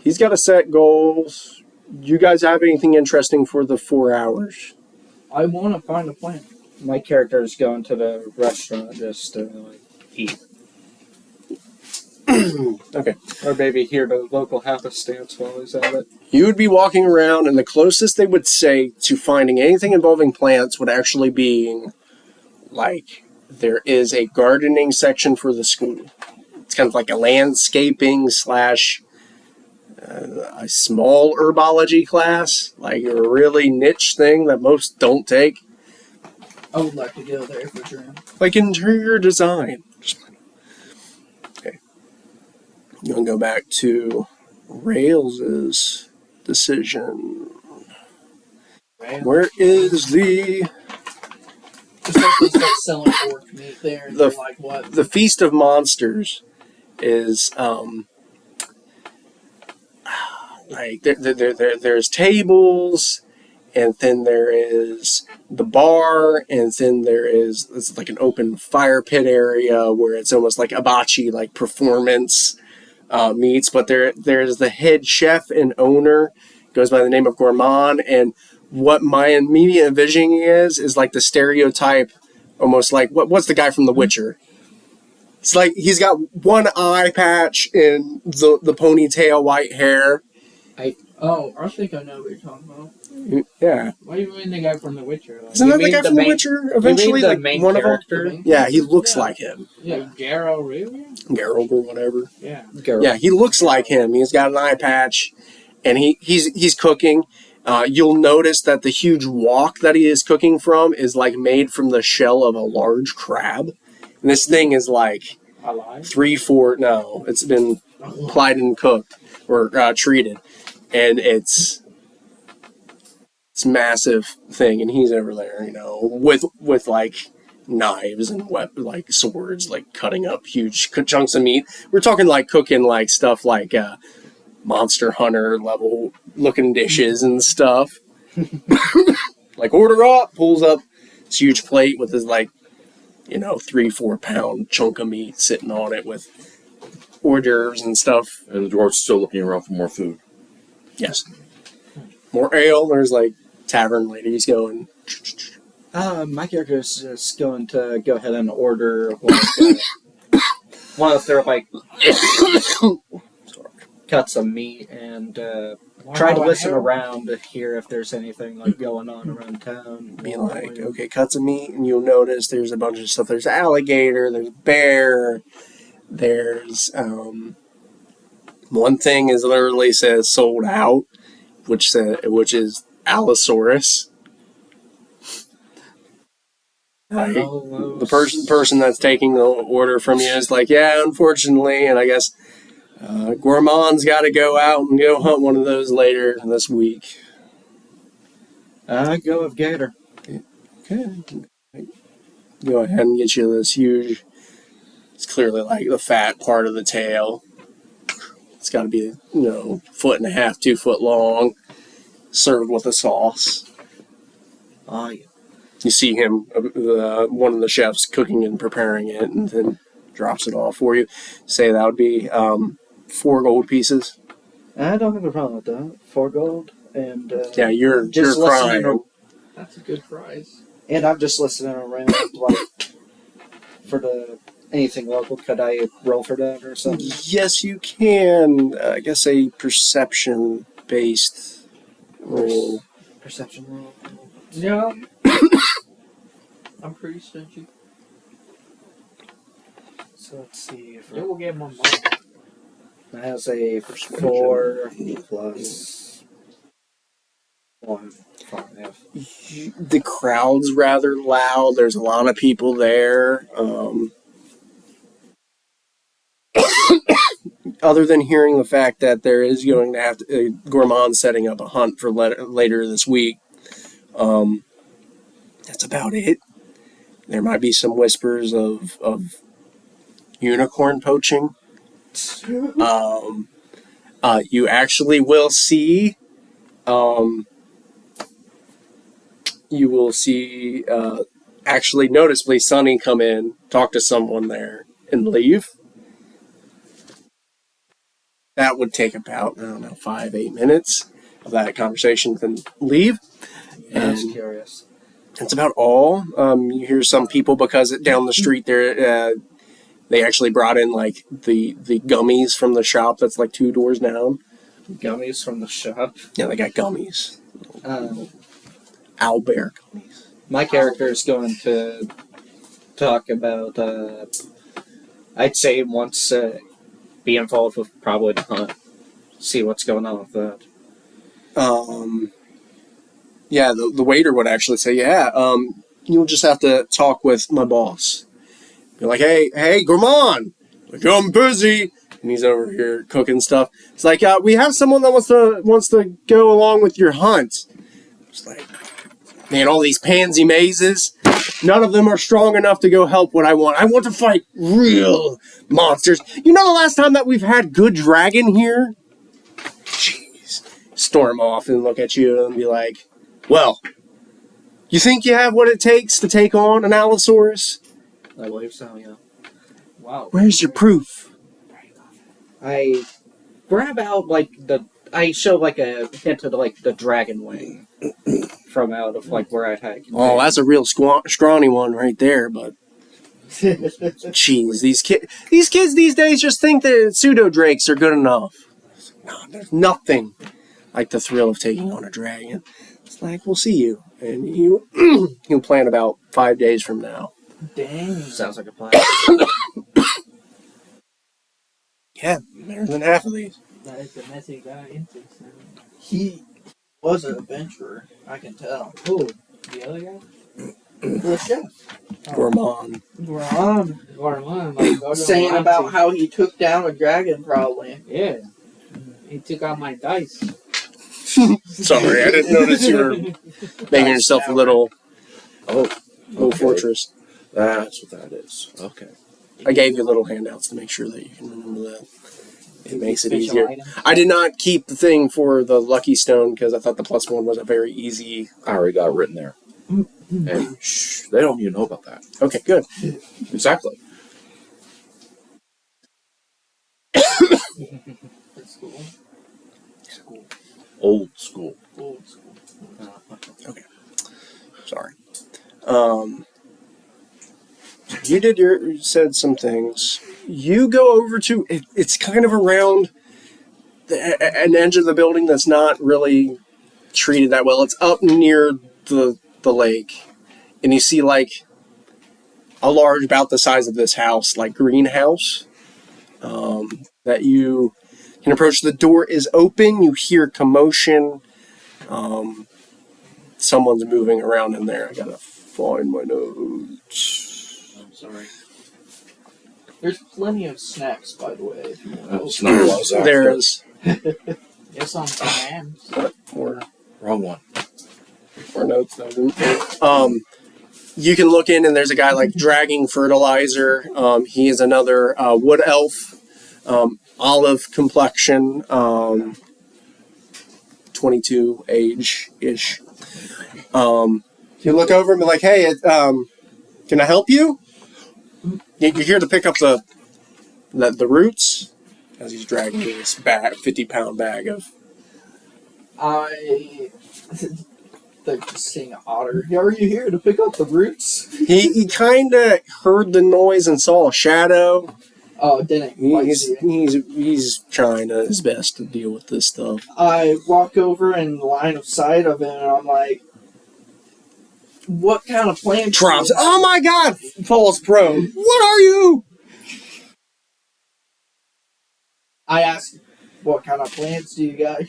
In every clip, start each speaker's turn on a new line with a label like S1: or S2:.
S1: he's got to set goals. You guys have anything interesting for the 4 hours?
S2: I want to find a plant.
S3: My character is going to the restaurant just to eat.
S1: Okay.
S3: Or maybe hear the local happenstance while he's at it.
S1: You would be walking around, and the closest they would say to finding anything involving plants would actually be, like, there is a gardening section for the school. It's kind of like a landscaping / a small herbology class, like a really niche thing that most don't take.
S2: I would like to go there for sure.
S1: Like interior design. Okay. You want to go back to Rails' decision. Where is the...
S2: Just like they start selling pork meat there, and they're like, what?
S1: The Feast of Monsters is... like there's tables, and then there is the bar, and then it's like an open fire pit area where it's almost like hibachi, like performance meets. But there's the head chef and owner, goes by the name of Gourmand, and what my immediate envisioning is like the stereotype, almost like what's the guy from The Witcher? It's like he's got one eye patch and the ponytail, white hair.
S2: I think I know what you're talking about.
S1: Yeah.
S2: What do you mean the guy from The Witcher? Like,
S1: Isn't that the guy from The Witcher? Eventually,
S3: the
S1: like
S3: main
S1: one
S3: character?
S1: of them. Yeah, he looks like him.
S2: Yeah, Geralt, really?
S1: Geralt or whatever.
S2: Yeah.
S3: Geralt.
S1: Yeah, he looks like him. He's got an eye patch, and he's cooking. You'll notice that the huge wok that he is cooking from is like made from the shell of a large crab, and this thing is like
S2: Alive?
S1: 3-4. No, it's been plied and cooked or treated. And it's massive thing, and he's over there, with like knives and like swords, like cutting up huge chunks of meat. We're talking like cooking like stuff like Monster Hunter level looking dishes and stuff. Like order up, pulls up this huge plate with his 3-4 pound chunk of meat sitting on it with hors d'oeuvres and stuff.
S4: And the dwarf's still looking around for more food.
S1: Yes. More ale. There's like tavern ladies going.
S3: My character is just going to go ahead and order one of their cuts of meat and try to listen around to hear if there's anything going on around town.
S1: Be like, okay, cuts of meat, and you'll notice there's a bunch of stuff. There's alligator. There's bear. There's one thing is literally says sold out, which is Allosaurus. The person that's taking the order from you is like, yeah, unfortunately, and I guess Gourmand's got to go out and go hunt one of those later this week.
S3: Go with Gator.
S1: Okay. Go ahead and get you this huge. It's clearly like the fat part of the tail. It's got to be, 1.5 to 2 foot long, served with a sauce.
S3: Oh, yeah.
S1: You see him, one of the chefs, cooking and preparing it, and then drops it off for you. Say that would be 4 gold pieces.
S3: I don't have a problem with that. 4 gold, and
S1: yeah, you're crying.
S2: That's a good price.
S3: And I'm just listening around, for anything local. Could I roll for that or something?
S1: Yes, you can. I guess a perception-based roll.
S3: Perception roll.
S2: Yeah. I'm pretty stingy.
S3: So let's see.
S2: Yeah, we'll get more money.
S3: That has a 4 plus 1, 5.
S1: The crowd's rather loud. There's a lot of people there. Other than hearing the fact that there is going to have to, Gourmand setting up a hunt for later this week, that's about it. There might be some whispers of unicorn poaching. You actually will see. You will see. Actually, noticeably, Sunny come in, talk to someone there, and leave. that would take about, 5-8 minutes of that conversation, then leave.
S3: That's
S1: And
S3: curious.
S1: that's about all. You hear some people, because down the street there, they actually brought in like the gummies from the shop that's like 2 doors down.
S3: Gummies from the shop.
S1: Yeah, they got gummies.
S3: Um,
S1: Owlbear gummies.
S3: my character is going to talk about, I'd say once be involved with probably the hunt. See what's going on with that.
S1: Yeah, the waiter would actually say, you'll just have to talk with my boss. Be like, hey, Gourmand, like, I'm busy. And he's over here cooking stuff. It's like, we have someone that wants to go along with your hunt. It's like, man, all these pansy mazes, none of them are strong enough to go help what I want. I want to fight real monsters. You know the last time that we've had good dragon here? Jeez. Storm off and look at you and be like, well, you think you have what it takes to take on an Allosaurus?
S3: I believe so, yeah.
S2: Wow.
S1: Where's your proof?
S3: I grab out, I show, a hint of, the dragon wing from out of, where I had.
S1: Oh, that's a real scrawny one right there, but... Jeez, these kids these days just think that pseudo-drakes are good enough. No, there's nothing like the thrill of taking on a dragon. It's like, we'll see you. And you'll plan about 5 days from now.
S2: Dang.
S3: Sounds like a plan.
S1: Yeah, better than half of these.
S2: That is a messy guy into. He was an adventurer, I can tell.
S5: Who? The other guy?
S2: The chef.
S1: Gourmand.
S5: Gourmand, like, go to
S2: Saying
S5: him,
S2: about how he took down a dragon, probably.
S5: Yeah. He took out my dice.
S1: Sorry, I didn't notice you were making yourself a little
S4: Okay.
S1: fortress.
S4: That's what that is. Okay.
S1: I gave you little handouts to make sure that you can remember that. It makes it
S5: Special
S1: easier.
S5: item.
S1: I did not keep the thing for the Lucky Stone because I thought the +1 was a very easy...
S4: I already got it written there. And they don't even know about that.
S1: Okay, good.
S4: Exactly.
S2: That's cool. School.
S4: Old school.
S2: Old school.
S1: Sorry. You said some things. You go over to... It's kind of around an edge of the building that's not really treated that well. It's up near the lake. And you see, a large, about the size of this house, greenhouse that you can approach. The door is open. You hear commotion. Someone's moving around in there. I gotta find my notes.
S2: I'm sorry. There's plenty of snacks, by the way, if you want.
S4: It's not what I was after.
S1: There's
S5: It's on commands.
S1: more
S4: Wrong one.
S1: notes though. You can look in and there's a guy dragging fertilizer. He is another wood elf, olive complexion, 22 age-ish. You look over and be like, hey, can I help you? You're here to pick up the roots as he's dragging this 50-pound bag of...
S2: They're just seeing an otter. Are you here to pick up the roots?
S1: He kind of heard the noise and saw a shadow.
S2: Oh, it didn't.
S1: He's trying his best to deal with this stuff.
S2: I walk over in line of sight of him, and I'm like, "What kind of plant?"
S1: Drops. Oh my God! Falls prone. What are you?
S2: I ask, "What kind of plants do you got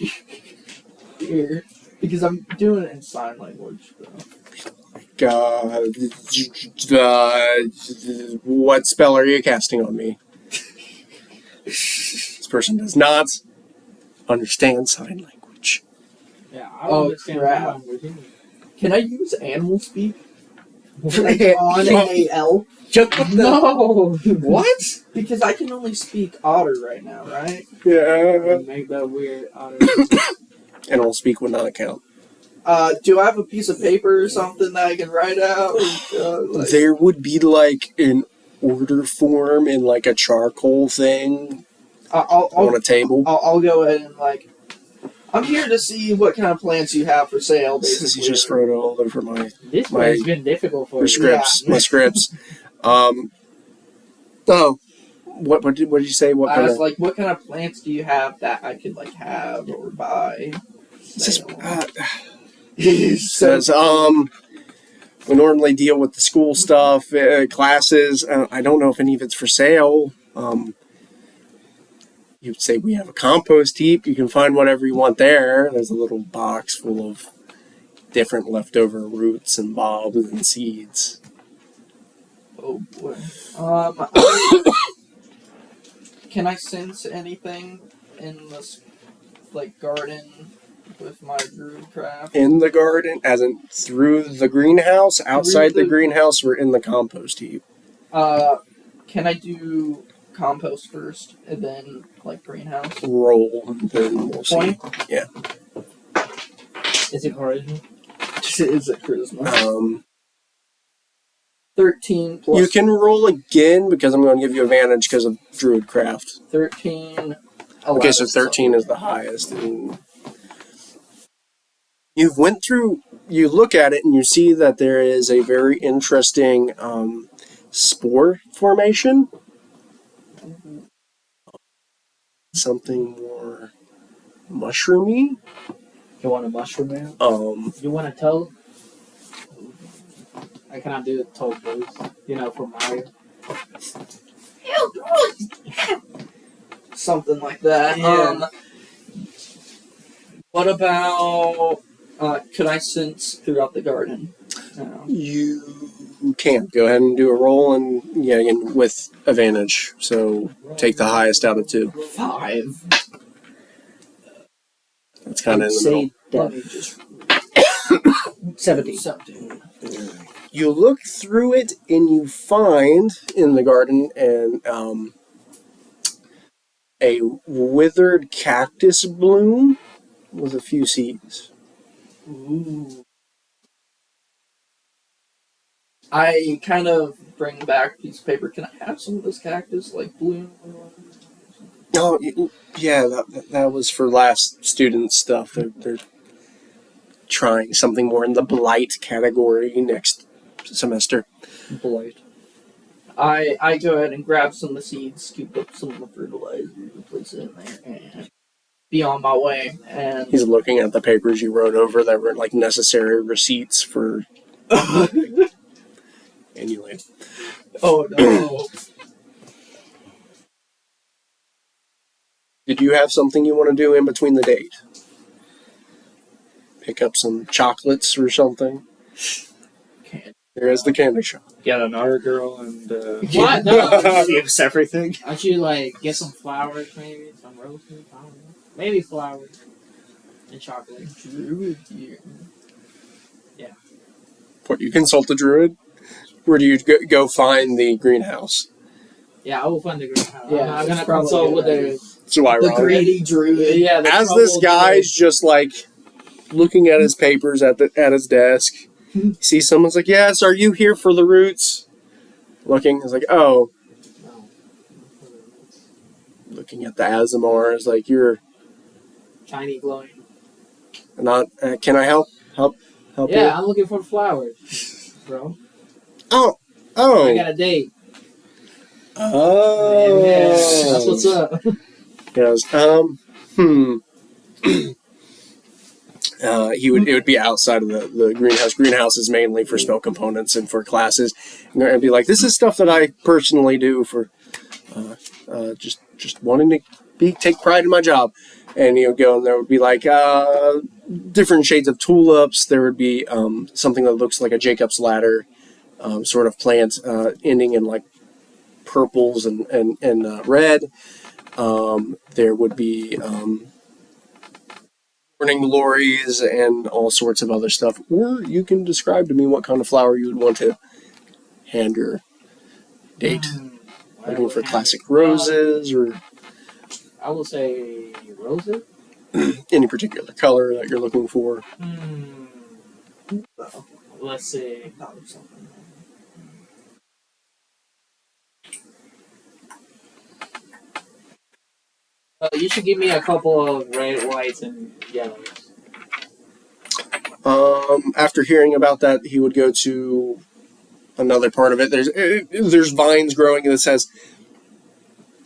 S2: here?" Because I'm doing it in sign language.
S1: What spell are you casting on me? This person does not understand sign language.
S5: Yeah, I don't understand
S2: crap.
S5: that language either.
S2: Can I use animal speak? On a elf?
S5: No!
S2: What? Because I can only speak otter right now, right?
S1: Yeah.
S5: Make that weird otter.
S1: And I'll speak would not count.
S2: Do I have a piece of paper or something that I can write out?
S1: There would be an order form in a charcoal thing on a table.
S2: I'll go ahead and like. I'm here to see what kind of plants you have for sale. Basically,
S1: You just wrote it all over
S5: This
S1: my
S5: one's been difficult for you.
S1: scripts. My scripts. Oh, what did you say? What
S2: I
S1: kind
S2: was
S1: of?
S2: like, what kind of plants do you have that I could like have or buy?
S1: Says we normally deal with the school stuff, classes. I don't know if any of it's for sale. You'd say we have a compost heap. You can find whatever you want there. There's a little box full of different leftover roots and bulbs and seeds.
S2: Oh boy. Can I sense anything in this like garden with my druid craft?
S1: In the garden, as in through the greenhouse, outside
S2: Through
S1: the greenhouse, we're in the compost heap.
S2: Can I do compost first and then like greenhouse?
S1: Roll, and then we'll see.
S2: Point?
S1: Yeah.
S5: Is it charisma?
S2: Is it charisma? 13 plus.
S1: You can roll again because I'm going to give you advantage because of Druidcraft.
S2: 13. 11,
S1: Okay, so 13 is the highest. And you look at it and you see that there is a very interesting spore formation. Something more mushroomy.
S5: You want a mushroom man?
S1: Um,
S5: You want a toad? I cannot do the toad voice. You know, from Mario.
S2: Something like that.
S5: Yeah.
S2: What about? Could I sense throughout the garden?
S1: you can go ahead and do a roll, and again, with advantage. So take the highest out of 2.
S2: 5.
S1: That's kind of in the middle.
S2: Let me just
S5: 17.
S2: 17.
S1: You look through it and you find in the garden a withered cactus bloom with a few seeds.
S2: Ooh. I kind of bring back a piece of paper. Can I have some of this cactus, like bloom?
S1: Oh, yeah, that was for last student stuff. They're trying something more in the blight category next semester.
S5: Blight.
S2: I go ahead and grab some of the seeds, scoop up some of the fertilizer, and place it in there, and be on my way. And
S1: He's looking at the papers you wrote over that were like necessary receipts for annually.
S2: oh no.
S1: Did you have something you want to do in between the date? Pick up some chocolates or something? There is the candy shop.
S3: Get another girl and
S5: What? No.
S3: use everything.
S5: Aren't you like get some flowers maybe? Some roses? I don't know. Maybe flowers. And chocolate.
S2: Druid gear.
S1: What, you consult the druid? Where do you go find the greenhouse?
S5: Yeah, I will find the greenhouse.
S2: Yeah,
S5: I'm
S2: it's
S5: gonna
S2: probably
S5: consult
S2: a
S5: with
S2: good
S5: the
S2: idea.
S1: So
S2: The
S1: ironic.
S2: greedy druid.
S5: yeah. The
S1: As this
S5: troubled
S1: guy's just like looking at his papers at his desk, he sees someone's like, "Yes, are you here for the roots?" Looking, is like, "Oh."
S5: No.
S1: Looking at the Azamar, is like, "You're
S5: Shiny glowing.
S1: not. Can I help you?"
S5: Yeah, I'm looking for flowers, bro.
S1: Oh.
S5: I got a date.
S1: Oh.
S5: Yeah, that's what's up.
S1: He goes, it would be outside of the greenhouse. Greenhouse is mainly for spell components and for classes. And I'd be like, this is stuff that I personally do for just wanting to take pride in my job. And you would go, and there would be like different shades of tulips. There would be something that looks like a Jacob's ladder sort of plant ending in like purples and red. There would be morning glories and all sorts of other stuff. Or you can describe to me what kind of flower you would want to hand your date. Looking for classic roses or
S5: I will say roses.
S1: any particular color that you're looking for.
S5: Let's see. You should give me a couple of red, whites, and yellows.
S1: After hearing about that, he would go to another part of it. There's vines growing, and it says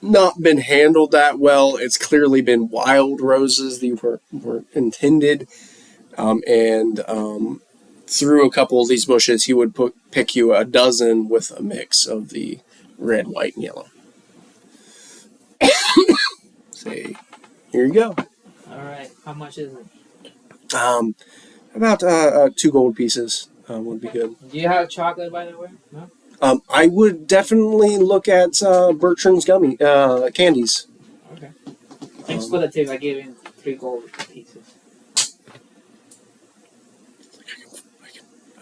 S1: not been handled that well. It's clearly been wild roses that were intended, and through a couple of these bushes, he would pick you a dozen with a mix of the red, white, and yellow. Say, here you go.
S5: All right. How much is it?
S1: About 2 gold pieces would be good.
S5: Do you have chocolate, by the way? No.
S1: I would definitely look at Bertrand's candies.
S5: Okay. Thanks for the tip. I gave him 3 gold pieces.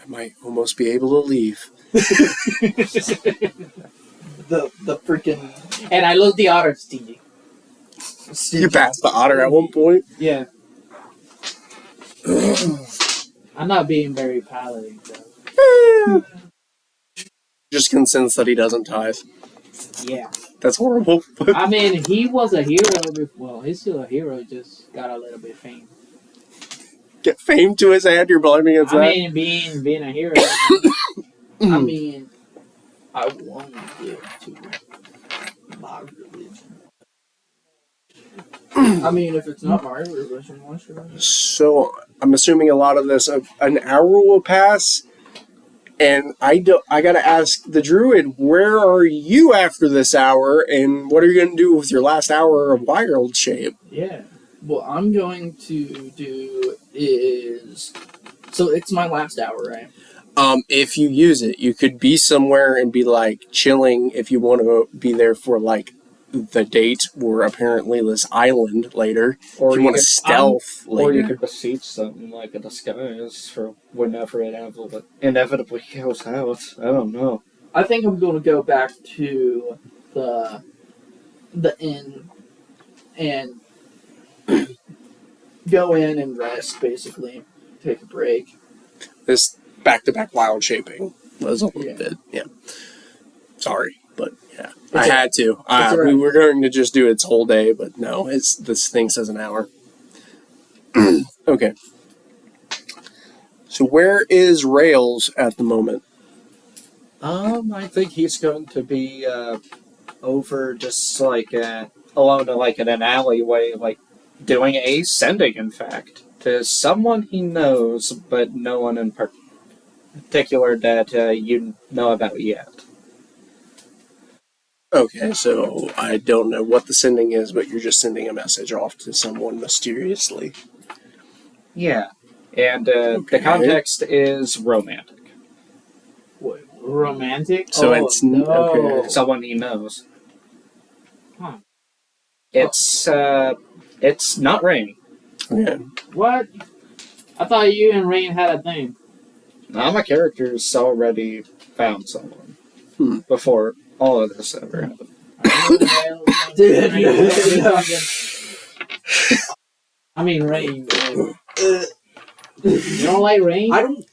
S1: I might almost be able to leave.
S2: The freaking
S5: And I love the otter, Stevie.
S1: You passed the otter at one point.
S5: Yeah. I'm not being very paladin, though.
S1: Just can sense that he doesn't tithe.
S5: Yeah.
S1: That's horrible.
S5: I mean, he was a hero before. Well, he's still a hero, just got a little bit fame.
S1: Get fame to his head, you're blaming us that.
S5: I mean, being a hero. I mean, I won't give to my religion. I mean, if it's not my religion, why should I?
S1: So, I'm assuming a lot of this, an hour will pass, and I gotta ask the druid, where are you after this hour, and what are you gonna do with your last hour of wild shape?
S2: Yeah. What I'm going to do is... So it's my last hour, right?
S1: If you use it, you could be somewhere and be, like, chilling if you want to be there for, like, the date or apparently this island later.
S3: Or
S1: if you want to stealth
S3: Or you
S1: later.
S3: could besiege something like a disguise for whenever it inevitably goes out. I don't know.
S2: I think I'm going to go back to the inn and go in and rest, basically. Take a break.
S1: This back-to-back wild shaping was a little
S2: Yeah.
S1: bit, yeah. Sorry, but yeah.
S2: It's
S1: I had to.
S2: all right.
S1: We were going to just do its whole day, but no, this thing says an hour. Okay. So where is Rails at the moment?
S3: I think he's going to be over just like alone like in an alleyway, like doing a sending, in fact, to someone he knows, but no one in particular that you know about yet.
S1: Okay, so I don't know what the sending is, but you're just sending a message off to someone mysteriously.
S3: Yeah, and the context is romantic.
S5: What, romantic?
S1: So
S5: oh,
S1: it's
S5: no.
S1: okay.
S3: Someone he knows.
S5: Huh.
S3: It's not Rain.
S1: Okay.
S5: What? I thought you and Rain had a thing.
S3: Now my character's already found someone before all of this ever happened.
S2: Dude,
S5: I mean, Rain. You don't like Rain?
S2: I don't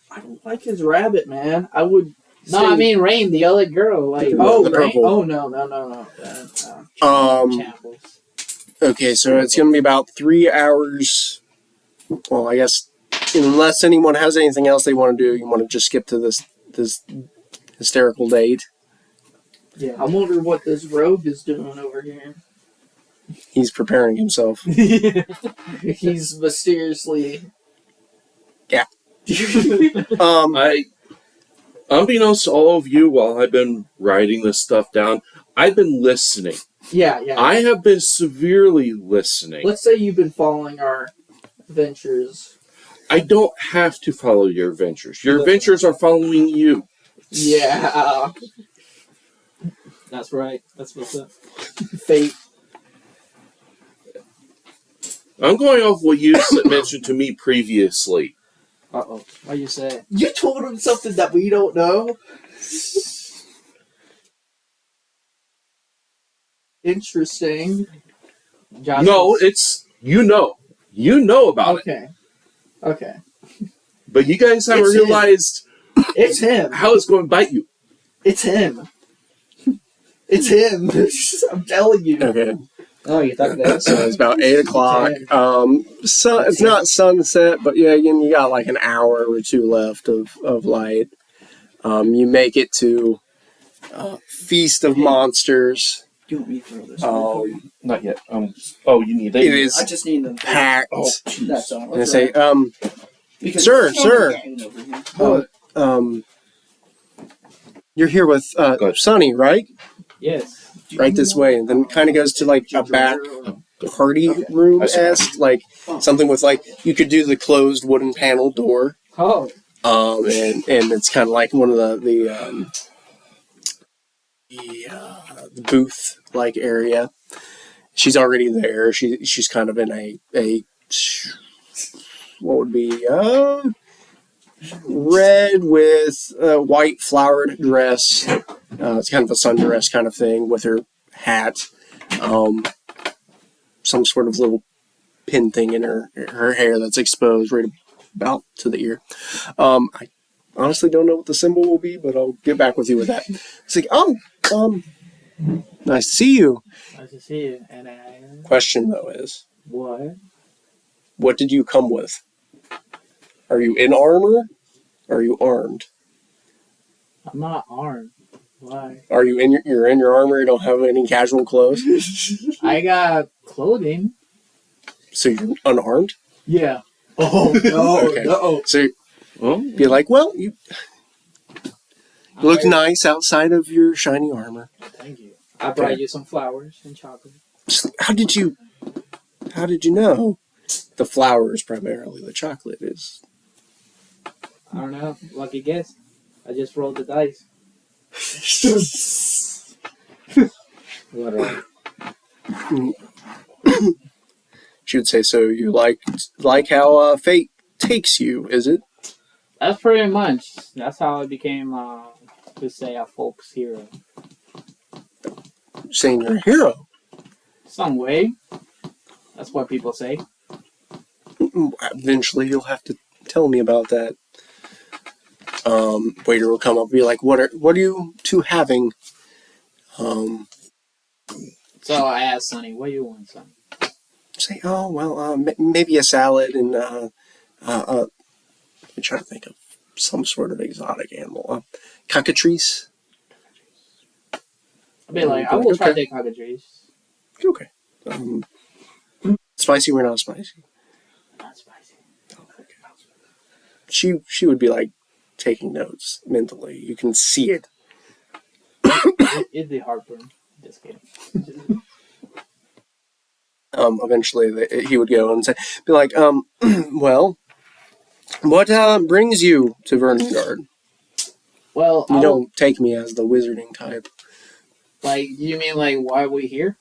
S2: like his rabbit, man. I would.
S5: No, I mean Rain, the other girl. Like,
S2: Oh,
S1: the
S2: Rain?
S1: purple.
S2: Oh no.
S5: Shambles.
S1: Okay, so it's going to be about 3 hours. Well, I guess unless anyone has anything else they want to do, you want to just skip to this hysterical date.
S2: Yeah, I wonder what this rogue is doing over here.
S1: He's preparing himself.
S2: He's mysteriously.
S1: Yeah.
S4: Unbeknownst to all of you, while I've been writing this stuff down, I've been listening.
S2: Yeah.
S4: I have been severely listening.
S2: Let's say you've been following our adventures.
S4: I don't have to follow your adventures. Your adventures are following you.
S2: Yeah.
S5: That's right. That's what's up.
S2: Fate.
S4: I'm going off what you mentioned to me previously.
S5: Uh-oh. What you say?
S2: You told him something that we don't know? Interesting.
S5: Josh
S4: No, it's you know about it,
S2: Okay.
S4: but you guys haven't
S2: It's him.
S4: realized
S2: It's him.
S4: how it's going to bite you.
S2: It's him. It's him. I'm telling you.
S1: Okay.
S5: Oh, you thought that?
S1: So it's about 8 o'clock. So it's not sunset, but yeah, again, you got like an hour or two left of light. You make it to Feast of Monsters.
S5: You want me to throw this?
S4: Not yet. Oh, you need
S1: It is
S5: I just need them.
S1: packed.
S4: Oh,
S5: That's all.
S1: And I say,
S5: Because
S1: sir,
S5: there's
S1: sir.
S5: no gain over here.
S1: You're here with Sunny, right?
S5: Yes.
S1: Right this way, and then kind of goes to like a back party room esque, like something with like you could do the closed wooden panel door.
S5: Oh.
S1: And it's kind of like one of the booth like area. She's already there. She's kind of in a what would be red with a white flowered dress. It's kind of a sundress kind of thing with her hat. Some sort of little pin thing in her hair that's exposed right about to the ear. I honestly don't know what the symbol will be, but I'll get back with you with that. It's like, nice to see you.
S5: Nice to see you. And
S1: Question though is,
S5: what
S1: did you come with? Are you in armor? Or are you armed?
S5: I'm not armed. Why?
S1: Are you you're in your armor? You don't have any casual clothes?
S5: I got clothing.
S1: So you're unarmed?
S5: Yeah. Oh no!
S1: Okay.
S5: No.
S1: So be like, well, you look nice outside of your shiny armor.
S5: Thank you. I brought you some flowers and chocolate.
S1: How did you know? The flowers primarily. The chocolate is.
S5: I don't know. Lucky guess. I just rolled the dice. Whatever.
S1: She would say, so you like how fate takes you, is it?
S5: That's pretty much. That's how I became, let's say, a folks hero.
S1: Saying you're a hero.
S5: Some way. That's what people say.
S1: Eventually you'll have to tell me about that. Waiter will come up and be like, what are you two having?
S5: So I asked Sunny, what do you want, son?
S1: Say, oh, well, maybe a salad and, I'm trying to think of some sort of exotic animal. Cockatrice?
S5: I'll be like, I will try the cockatrice.
S1: Okay. Spicy or not spicy?
S5: Not spicy.
S1: Oh, okay. She would be like taking notes mentally. You can see it.
S5: It'd be heartburn. Just kidding.
S1: Eventually he would go and be like, well, what brings you to Vernengard?
S5: Well,
S1: You don't take me as the wizarding type.
S5: like, you mean like why we here?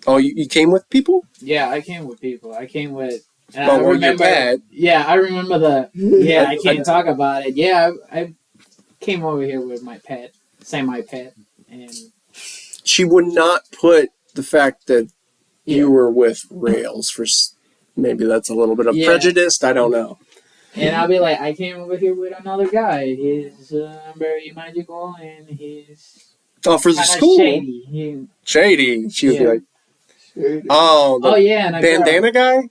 S1: Oh, you came with people?
S5: Yeah, I came with people. I came with. And
S1: Oh,
S5: I
S1: well,
S5: remember.
S1: your pet.
S5: Yeah, I remember the. Yeah, I can't talk about it. Yeah, I came over here with my pet, my pet, and
S1: She would not put the fact that
S5: yeah.
S1: you were with Rails for. Maybe that's a little bit of prejudice. I don't know.
S5: And I'll be like, I came over here with another guy. He's very magical and he's
S1: Oh, for the
S5: kinda
S1: school.
S5: shady.
S1: Shady. She would be
S5: Yeah.
S1: like, oh, the
S5: Yeah, and a
S1: bandana
S5: girl,
S1: guy?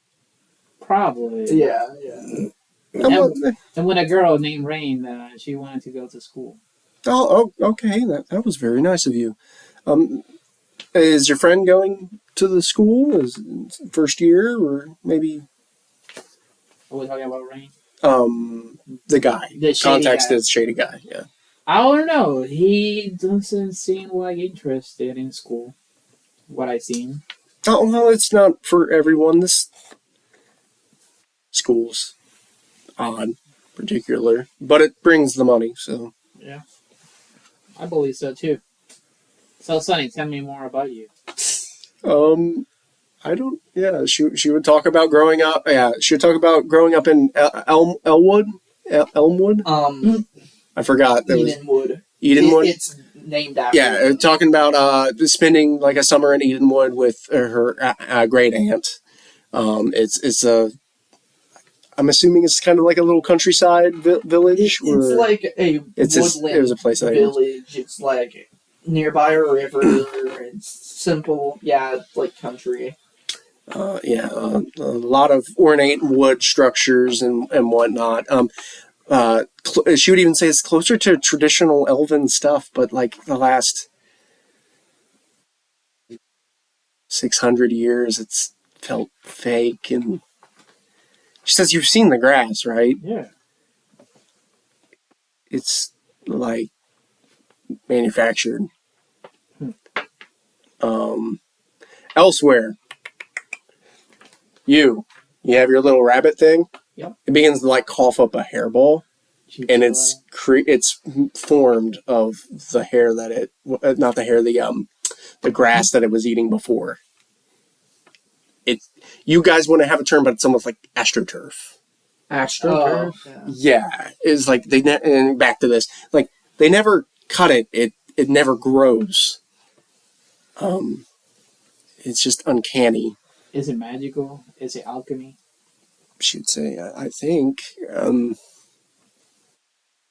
S5: probably.
S2: Yeah.
S5: And with a girl named Rain, she wanted to go to school.
S1: Oh, okay. That was very nice of you. Is your friend going to the school? Is it first year or maybe?
S5: Are we talking about Rain?
S1: The guy.
S5: The shady
S1: Context
S5: guy.
S1: is shady guy. Yeah.
S5: I don't know. He doesn't seem like interested in school. What I seen.
S1: Oh well, it's not for everyone. This school's odd, particular, but it brings the money. So.
S5: Yeah, I believe so too. So, Sunny, tell me more about you.
S1: I don't. Yeah, she would talk about growing up. Yeah, she would talk about growing up in Elmwood. Elmwood. I forgot. There was
S2: Edenwood.
S1: Edenwood.
S2: It's named after.
S1: Yeah, talking about spending like a summer in Edenwood with her great aunt. It's a. I'm assuming it's kind of like a little countryside village.
S2: It's like a
S1: It was a place that
S2: village. It's like nearby a river and simple, yeah, like country.
S1: A lot of ornate wood structures and whatnot. She would even say it's closer to traditional elven stuff, but like the last 600 years, it's felt fake. And she says, "You've seen the grass, right?
S5: Yeah.
S1: It's like manufactured." Elsewhere, you have your little rabbit thing.
S2: Yep.
S1: It begins to like cough up a hairball, and it's formed of the hair that it, not the hair, the grass that it was eating before. You guys want to have a term, but it's almost like astroturf.
S3: AstroTurf.
S1: Yeah, it's like and back to this, like they never cut it. It never grows. It's just uncanny.
S5: Is it magical? Is it alchemy?
S1: She'd say, I think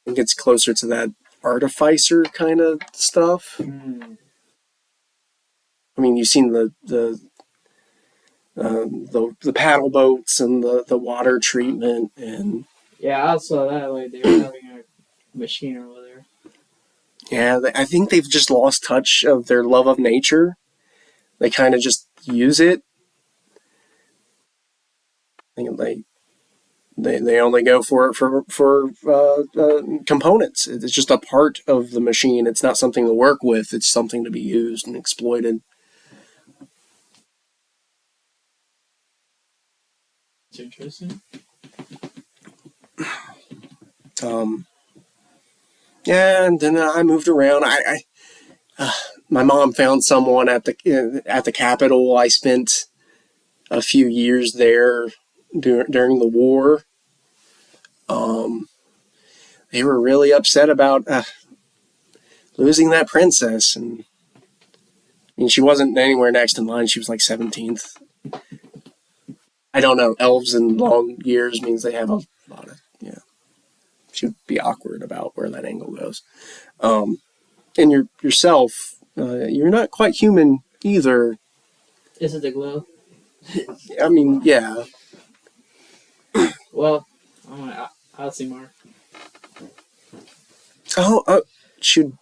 S1: it's closer to that artificer kind of stuff.
S5: Hmm.
S1: I mean, you've seen the paddle boats and the water treatment, and
S5: Yeah, I saw that. Like they were having a machine over there.
S1: yeah, I think they've just lost touch of their love of nature. They kind of just use it. I think they only go for components. It's just a part of the machine. It's not something to work with. It's something to be used and exploited.
S5: It's interesting.
S1: Yeah, and then I moved around. My mom found someone at the Capitol. I spent a few years there during the war. They were really upset about losing that princess, and I mean, she wasn't anywhere next in line. She was like 17th. I don't know. Elves in long years means they have a lot of, yeah. She would be awkward about where that angle goes. And yourself, you're not quite human either.
S5: Is it the glow?
S1: I mean, yeah.
S5: Well, I'll see more.
S1: Oh, should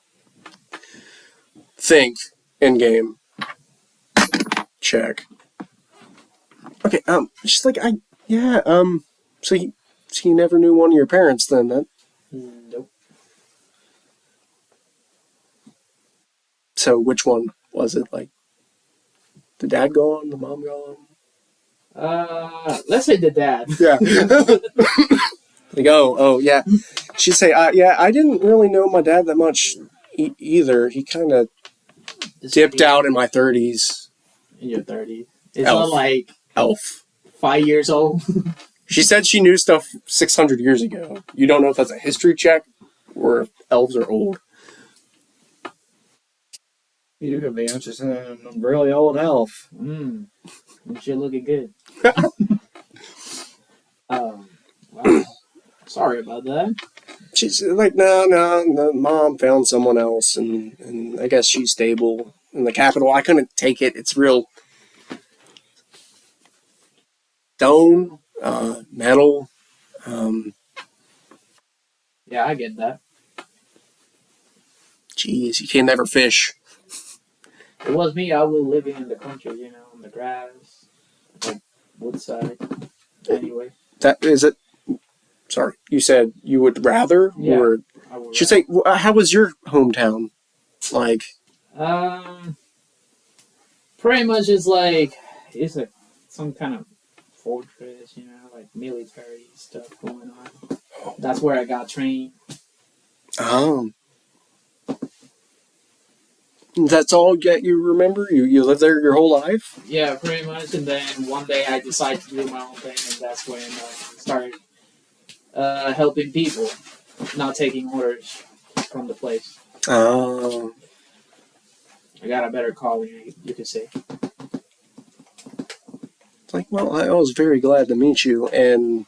S1: think in game. Check. Okay. She's like, So you never knew one of your parents then?
S5: Nope.
S1: So which one was it? Like, the dad gone, the mom gone?
S5: Let's say the dad.
S1: Yeah. Like, oh, yeah. She'd say, yeah, I didn't really know my dad that much either. He kind of dipped out in my 30s.
S5: In your 30s. It's
S1: Elf.
S5: not like
S1: Elf.
S5: 5 years old.
S1: She said she knew stuff 600 years ago. You don't know if that's a history check or if elves are old.
S3: You could be interested in a really old elf.
S5: You should looking good. Wow. Sorry about that.
S1: She's like, no, mom found someone else, and I guess she's stable in the Capitol. I couldn't take it. It's real stone, metal.
S5: Yeah, I get that.
S1: Geez, you can never fish.
S5: If it was me, I would living in the country, on the grass, like woodside. Anyway.
S1: That is it. Sorry, you said you would rather,
S5: Yeah,
S1: or
S5: I would
S1: should say, how was your hometown? Like,
S5: pretty much it's like it's some kind of fortress, like military stuff going on. That's where I got trained.
S1: That's all that you remember? You lived there your whole life?
S5: Yeah, pretty much. And then one day I decided to do my own thing, and that's when I started helping people, not taking orders from the place.
S1: Oh.
S5: I got a better calling, you could say.
S1: It's like, well, I was very glad to meet you, and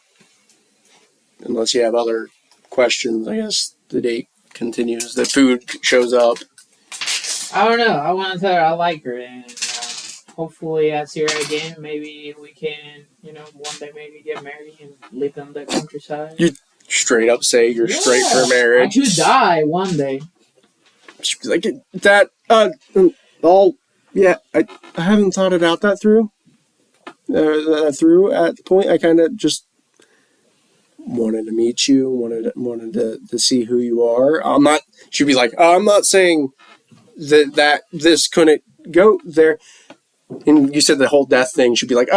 S1: unless you have other questions, I guess the date continues. The food shows up.
S5: I don't know. I want to tell her I like her, and hopefully I see her again. Maybe we can, one day maybe get married and live in the countryside.
S1: You straight up say you're straight for
S5: I
S1: marriage.
S5: could die one day.
S1: She'd be like, that, yeah, I haven't thought it out that through. Through at the point, I kind of just wanted to meet you, wanted to see who you are. She'd be like, I'm not saying that this couldn't go there. And you said the whole death thing. She'd be like,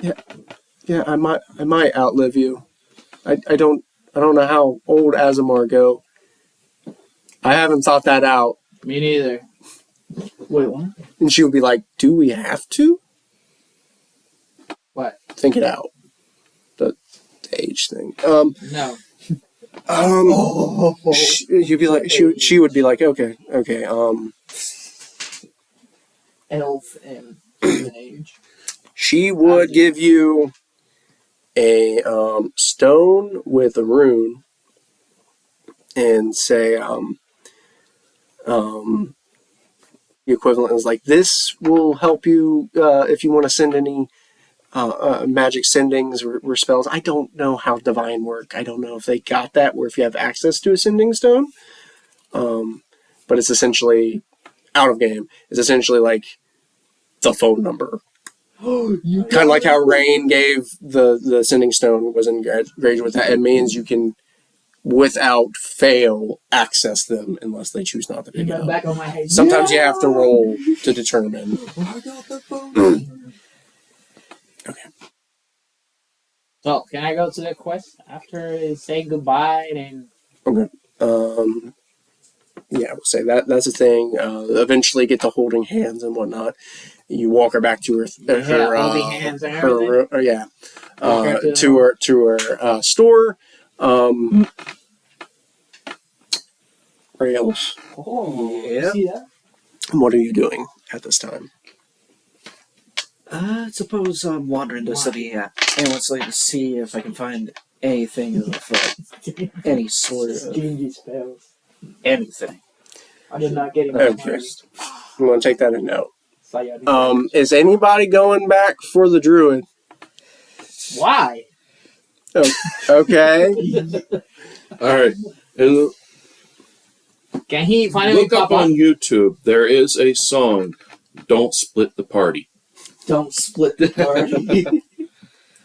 S1: yeah, I might outlive you. I don't know how old Azamar go. I haven't thought that out.
S5: Me neither. Wait, what?
S1: And she would be like, do we have to?
S5: What?
S1: Think it out. The age thing.
S5: No.
S1: You'd be like, she would be like, okay.
S5: Elf and age.
S1: She would give you a stone with a rune and say, the equivalent is like, this will help you if you want to send any magic sendings or spells. I don't know how divine work. I don't know if they got that, or if you have access to a sending stone. But it's essentially out of game. It's essentially like the phone number. Kind of like how Rain gave the sending stone was engaged with that. It means you can, without fail, access them unless they choose not to pick it up.
S5: Back on my head.
S1: Sometimes you have to roll to determine.
S3: I got the phone.
S1: Okay.
S5: So, can I go to the quest after saying goodbye and...
S1: Okay. Yeah, we'll say that's a thing. Eventually get to holding hands and whatnot. You walk her back to her
S5: holding hands and everything.
S1: To her store. Rails.
S5: Oh,
S3: Yeah.
S5: you see that?
S1: What are you doing at this time?
S3: I suppose I'm wandering the city aimlessly to see if I can find anything of any sort of
S5: Stingy spells.
S3: anything.
S5: I did not get him.
S1: Okay. You want to take that a note.
S5: Sayonara.
S1: Is anybody going back for the druid?
S5: Why?
S1: Oh, okay.
S4: All right. And
S5: Can he finally
S4: look up
S5: pop
S4: on YouTube. There is a song, "Don't Split the Party."
S2: Don't split the party.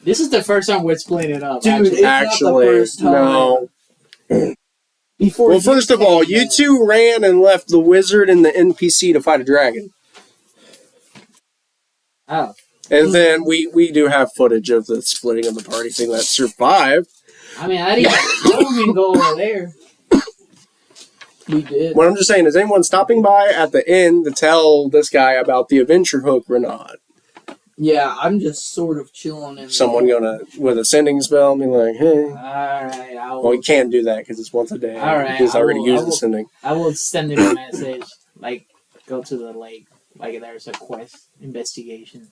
S5: This is the first time we're splitting it up.
S2: Dude, it's
S1: Actually,
S2: not the first time.
S1: no.
S2: Before
S1: Well,
S2: you
S1: first of
S2: came
S1: all,
S2: in.
S1: you two ran and left the wizard and the NPC to fight a dragon.
S5: Oh.
S1: And then we do have footage of the splitting of the party thing that survived.
S5: I mean, I didn't even go over there.
S2: We did.
S1: What I'm just saying is, anyone stopping by at the inn to tell this guy about the adventure hook or not?
S2: Yeah, I'm just sort of chilling in
S1: Someone gonna, with a sending spell, be like, hey.
S5: Alright, I will.
S1: Well, you can't do that because it's once a day.
S5: Alright,
S1: He's
S5: I
S1: already
S5: will-
S1: used
S5: I
S1: the
S5: will-
S1: sending.
S5: I will send him a message. Like, go to the lake. Like, there's a quest. Investigation.